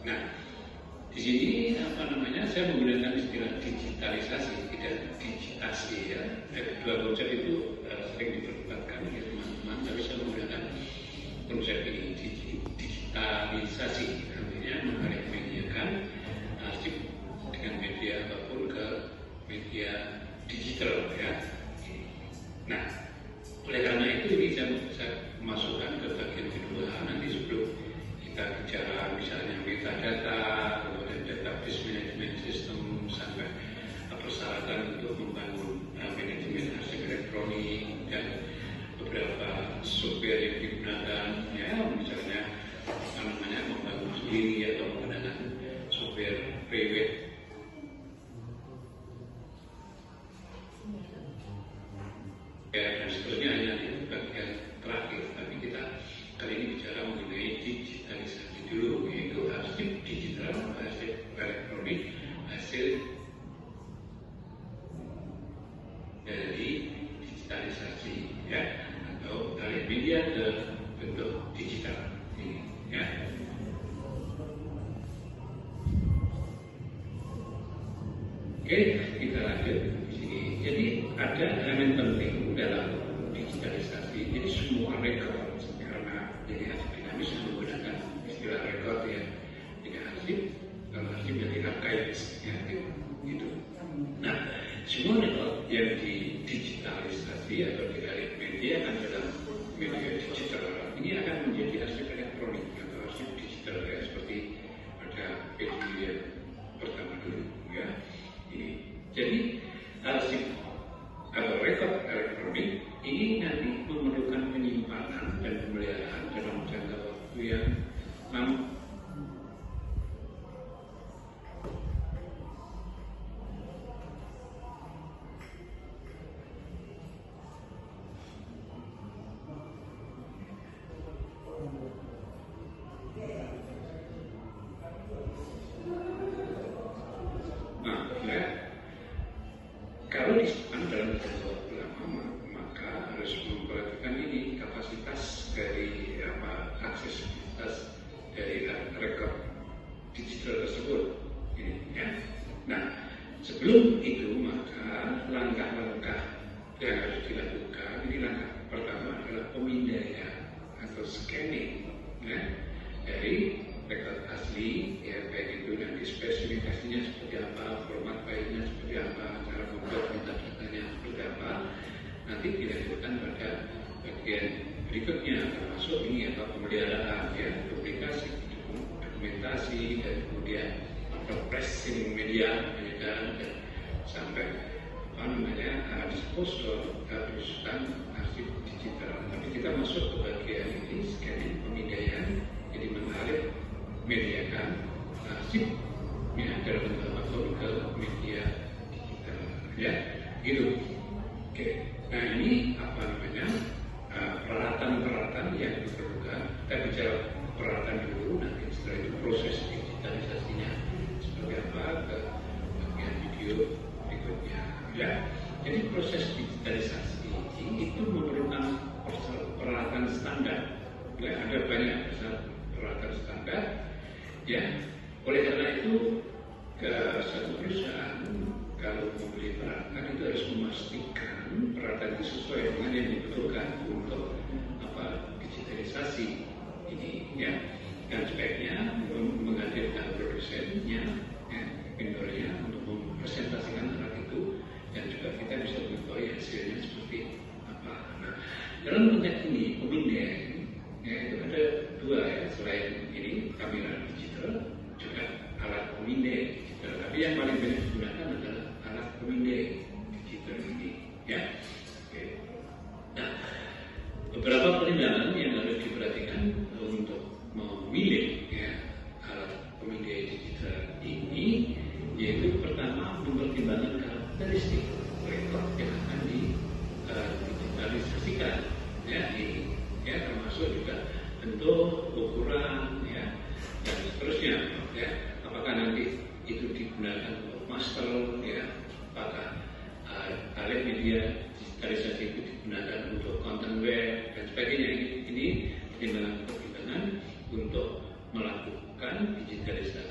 Nah, di sini saya menggunakan istilah digitalisasi, tidak digitasi ya. Dua konsep itu sering diperdebatkan ya teman-teman, tapi saya menggunakan konsep ini digitalisasi, artinya mengalihmediakan arsip dengan media apapun ke media digital ya. Nah, oleh karena itu ini saya masukkan ke bagian kedua nanti sebelum kita bicara misalnya metadata, kemudian database management system sampai persyaratan untuk membangun manajemen arsip elektronik dan beberapa software yang digunakan ya misalnya membangun sendiri atau menggunakan software private dan seterusnya hanya di bagian terakhir. Tapi kita kali ini bicara mengenai digitalisasi dulu, yaitu arsip digital, arsip elektronik, hasil dari digitalisasi ya, atau alih media ke bentuk digital ini ya. Oke, kita lanjut di sini. Jadi ada elemen penting dalam digitalisasi. Jadi semua rekor, karena jadi arsip dinamis menggunakan istilah rekor ya, tidak arsip, kalau arsip jadi archives ya gitu. Nah, semua rekor yang digitalisasi atau dialih media kan dalam media digital ini akan menjadi arsip elektronik atau arsip digital ya, seperti ada video yang pertama dulu ya. Jadi arsip atau rekor elektronik ini nanti memerlukan penyimpanan dan pemeliharaan dalam jangka waktu yang lama. Kalau disimpan dalam jangka waktu lama, maka harus memperhatikan ini kapasitas dari aksesibilitas dari rekor digital tersebut. Ini, ya. Nah, sebelum itu maka langkah-langkah yang harus dilakukan. Ini langkah pertama adalah pemindaian atau scanning ya, dari rekor asli ya, baik itu nanti spesifikasinya seperti apa, format filenya seperti apa, cara membuat metadata-nya seperti apa, nanti dilanjutkan pada bagian berikutnya termasuk ini atau pemeliharaan ya, publikasi, dokumentasi dan kemudian pressing media penyedaran dan sampai disposal perusahaan arsip digital. Tapi kita masuk ke bagian ini scanning pemindaian, jadi mengalih mediakan arsip ya, dalam bentuk apapun ke media digital ya gitu. Oke, nah ini peralatan-peralatan yang diperlukan. Kita bicara peralatan dulu, nanti setelah itu proses digitalisasinya seperti apa ke bagian video berikutnya ya. Jadi proses digitalisasi itu memerlukan peralatan standar ya, ada banyak peralatan standar ya. Oleh karena itu satu perusahaan kalau membeli peralatan itu harus memastikan peralatan itu sesuai dengan yang dibutuhkan untuk digitalisasi ini ya. Dan sebaiknya menghadirkan produsennya ya, vendornya untuk mempresentasikan alat itu dan juga kita bisa mengetahui hasilnya seperti apa. Nah, dalam konteks ini pemindaian ya, itu ada dua ya, selain ini kamera digital juga alat pemindai digital, tapi yang paling banyak digunakan adalah alat pemindai digital ini ya. Oke. Nah, beberapa pertimbangan yang harus diperhatikan untuk memilih ya, alat pemindai digital ini, yaitu pertama mempertimbangkan karakteristik rekor yang akan digitalisasikan ya, ini ya, termasuk juga bentuk, ukuran ya, dan seterusnya ya. Apakah nanti itu digunakan untuk master ya, apakah alih media digitalisasi itu digunakan untuk konten web dan sebagainya. Ini pertimbangan untuk melakukan digitalisasi dari sana.